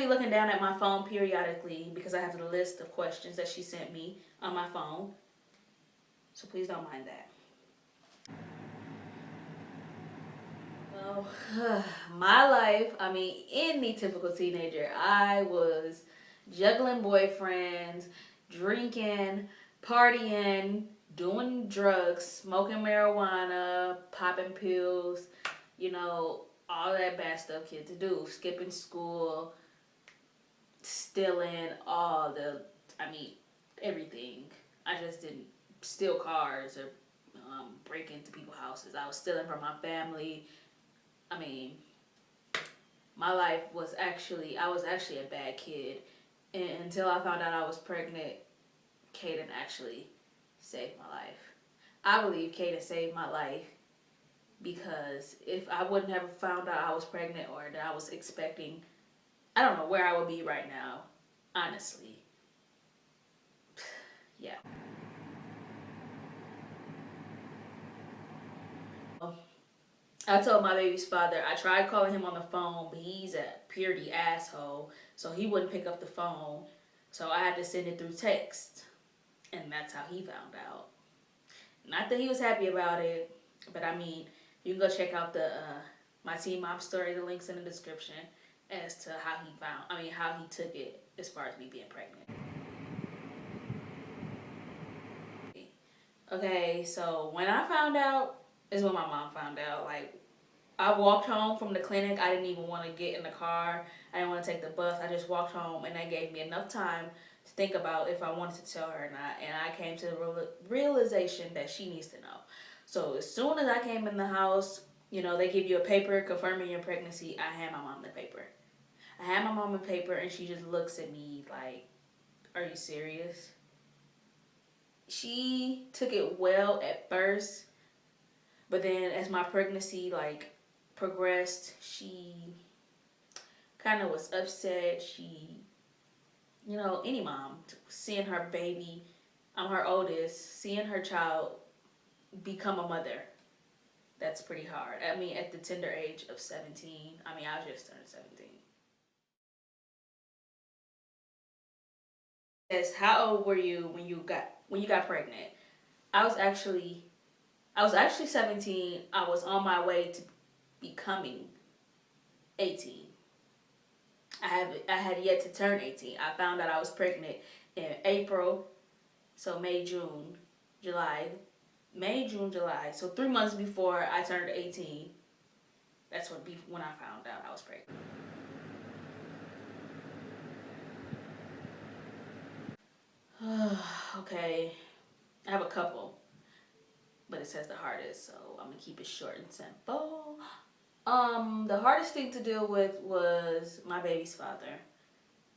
be looking down at my phone periodically because I have the list of questions that she sent me on my phone. So please don't mind that. Well, my life, I mean, any typical teenager, I was juggling boyfriends, drinking, partying, doing drugs, smoking marijuana, popping pills, you know, all that bad stuff kids do. Skipping school, stealing, I mean, everything. I just didn't steal cars or break into people's houses. I was stealing from my family. I mean, my life was actually, I was actually a bad kid. And until I found out I was pregnant, Kaden actually saved my life. I believe Kaden saved my life because if I wouldn't have found out I was pregnant or that I was expecting, I don't know where I would be right now, honestly. Yeah. I told my baby's father, I tried calling him on the phone, but he's a purity asshole, so he wouldn't pick up the phone. So I had to send it through text, and that's how he found out. Not that he was happy about it, but I mean, you can go check out the my Teen Mom story. The link's in the description as to how he took it as far as me being pregnant. Okay, so when I found out is when my mom found out. Like, I walked home from the clinic. I didn't even want to get in the car. I didn't want to take the bus. I just walked home, and that gave me enough time to think about if I wanted to tell her or not. And I came to the realization that she needs to know. So as soon as I came in the house, you know, they give you a paper confirming your pregnancy. I hand my mom the paper. I had my mom the paper, and she just looks at me like, "Are you serious?" She took it well at first, but then as my pregnancy progressed, she kind of was upset. She, you know, any mom seeing her baby, I'm her oldest, seeing her child become a mother, that's pretty hard. I mean, at the tender age of 17. I mean, I just turned 17. Says, how old were you when you got pregnant? I was actually I was actually 17. I was on my way to becoming 18. I had yet to turn 18. I found out I was pregnant in April, so May, June, July. May, June, July. So 3 months before I turned 18, that's when I found out I was pregnant. Okay, I have a couple, but it says the hardest, so I'm gonna keep it short and simple. The hardest thing to deal with was my baby's father.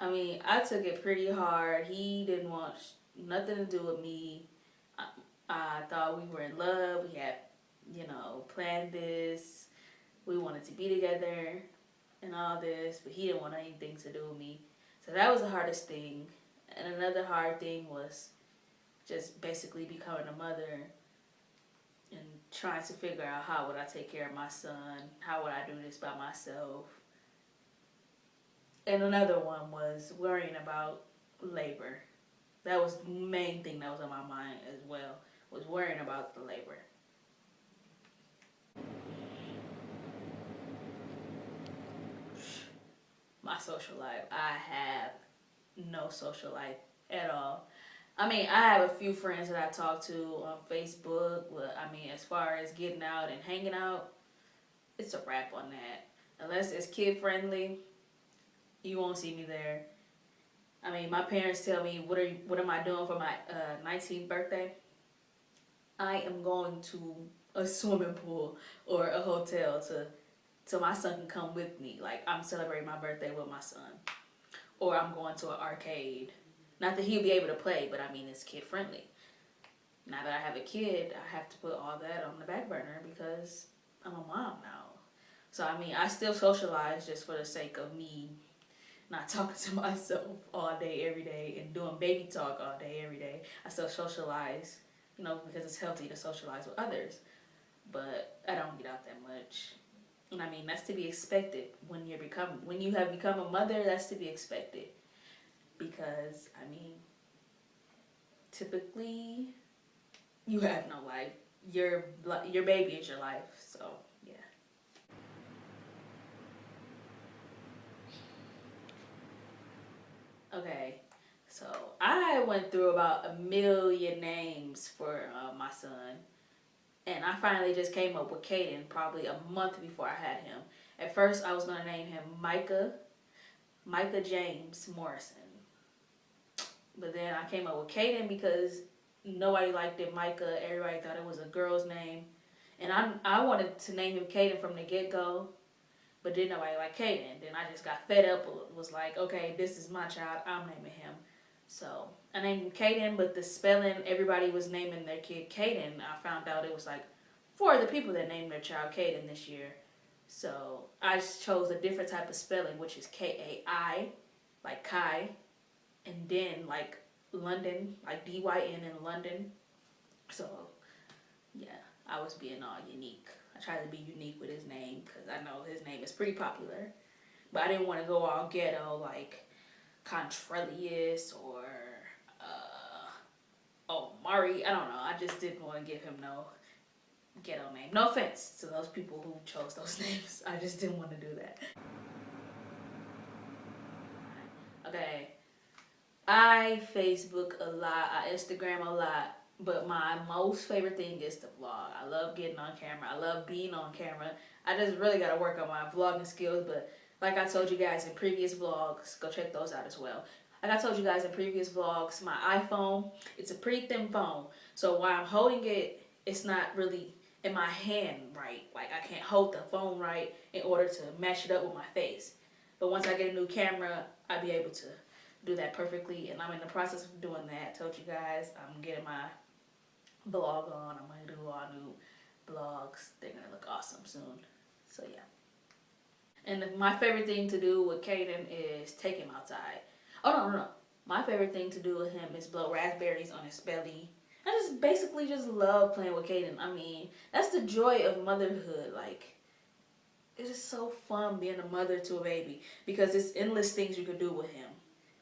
I mean, I took it pretty hard. He didn't want nothing to do with me. I, I thought we were in love. We had, you know, planned this. We wanted to be together and all this, but he didn't want anything to do with me. So that was the hardest thing. And another hard thing was just basically becoming a mother and trying to figure out how would I take care of my son, how would I do this by myself. And another one was worrying about labor. That was the main thing that was on my mind as well, was worrying about the labor. My social life, I have no social life at all. I mean, I have a few friends that I talk to on Facebook. Well, I mean, as far as getting out and hanging out, it's a wrap on that. Unless it's kid friendly, you won't see me there. I mean, my parents tell me, what am I doing for my 19th birthday? I am going to a swimming pool or a hotel so my son can come with me. Like, I'm celebrating my birthday with my son. Or I'm going to an arcade. Not that he'll be able to play, but I mean, it's kid friendly. Now that I have a kid, I have to put all that on the back burner because I'm a mom now. So I mean, I still socialize just for the sake of me not talking to myself all day, every day, and doing baby talk all day, every day. I still socialize, you know, because it's healthy to socialize with others. But I don't get out that much. And I mean, that's to be expected when you have become a mother. That's to be expected, because I mean, typically you have no life. Your baby is your life. So yeah. Okay, so I went through about a million names for my son, and I finally just came up with Caden probably a month before I had him. At first, I was gonna name him Micah James Morrison, but then I came up with Caden because nobody liked it Micah. Everybody thought it was a girl's name, and I wanted to name him Caden from the get go, but didn't nobody like Caden. Then I just got fed up. Was like, okay, this is my child. I'm naming him. So I named him Caden, but the spelling, everybody was naming their kid Caden. I found out it was like 4 other people that named their child Caden this year. So I just chose a different type of spelling, which is Kai, like Kai, and then like London, like DYN in London. So yeah, I was being all unique. I tried to be unique with his name because I know his name is pretty popular, but I didn't want to go all ghetto like Contrellius or Mari. I don't know. I just didn't want to give him no ghetto name. No offense to those people who chose those names. I just didn't want to do that. Okay. I Facebook a lot. I Instagram a lot. But my most favorite thing is to vlog. I love getting on camera. I love being on camera. I just really got to work on my vlogging skills. But like I told you guys in previous vlogs, go check those out as well. Like I told you guys in previous vlogs, my iPhone, it's a pretty thin phone. So while I'm holding it, it's not really in my hand right. Like I can't hold the phone right in order to match it up with my face. But once I get a new camera, I'll be able to do that perfectly. And I'm in the process of doing that. I told you guys I'm getting my blog on. I'm going to do all new blogs. They're going to look awesome soon. So yeah. And my favorite thing to do with Caden is take him outside. Oh, no. My favorite thing to do with him is blow raspberries on his belly. I just basically just love playing with Caden. I mean, that's the joy of motherhood. Like, it is so fun being a mother to a baby because it's endless things you can do with him.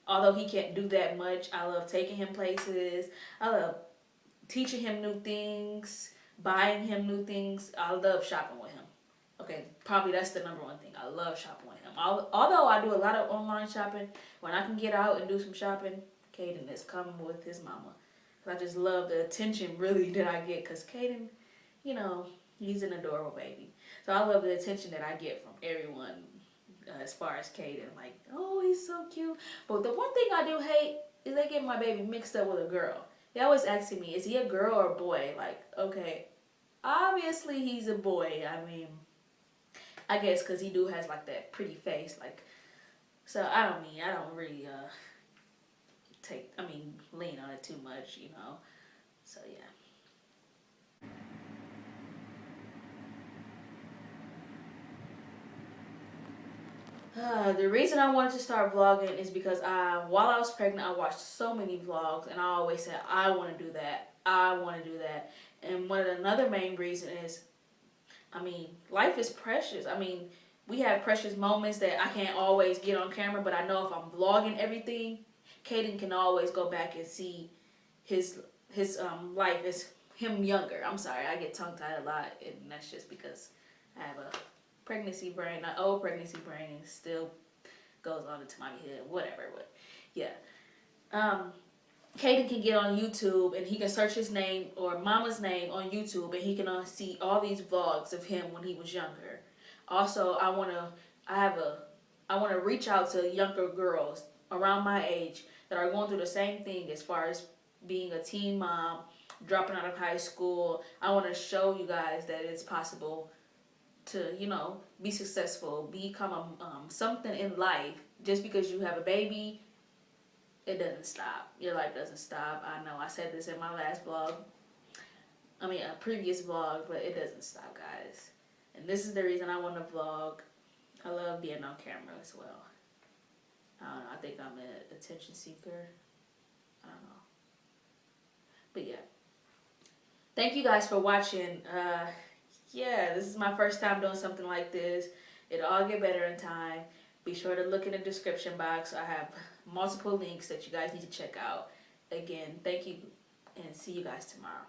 Although he can't do that much, I love taking him places. I love teaching him new things, buying him new things. I love shopping with him. Okay, probably that's the number one thing. I love shopping with him. Although I do a lot of online shopping, when I can get out and do some shopping, Caden is coming with his mama. I just love the attention really that I get because Caden, you know, he's an adorable baby. So I love the attention that I get from everyone as far as Caden. Like, oh, he's so cute. But the one thing I do hate is they get my baby mixed up with a girl. They always asking me, is he a girl or a boy? Like, okay, obviously he's a boy. I mean, I guess because he do has like that pretty face. Like, so I don't really lean on it too much, you know. So yeah. The reason I wanted to start vlogging is because while I was pregnant, I watched so many vlogs, and I always said, I want to do that. I want to do that. And another main reason is, I mean, life is precious. I mean, we have precious moments that I can't always get on camera, but I know if I'm vlogging everything, Caden can always go back and see his life as him younger. I'm sorry, I get tongue-tied a lot, and that's just because I have a pregnancy brain, an old pregnancy brain, and still goes on into my head, whatever. But yeah, Caden can get on YouTube and he can search his name or mama's name on YouTube, and he can see all these vlogs of him when he was younger. Also, I want to reach out to younger girls around my age that are going through the same thing as far as being a teen mom, dropping out of high school. I want to show you guys that it's possible to, you know, be successful, become something in life. Just because you have a baby, it doesn't stop. Your life doesn't stop. I know I said this in my last vlog. I mean, a previous vlog, but it doesn't stop, guys. And this is the reason I want to vlog. I love being on camera as well. I don't know. I think I'm an attention seeker. I don't know. But yeah. Thank you guys for watching. yeah, this is my first time doing something like this. It'll all get better in time. Be sure to look in the description box. I have multiple links that you guys need to check out. Again, thank you and see you guys tomorrow.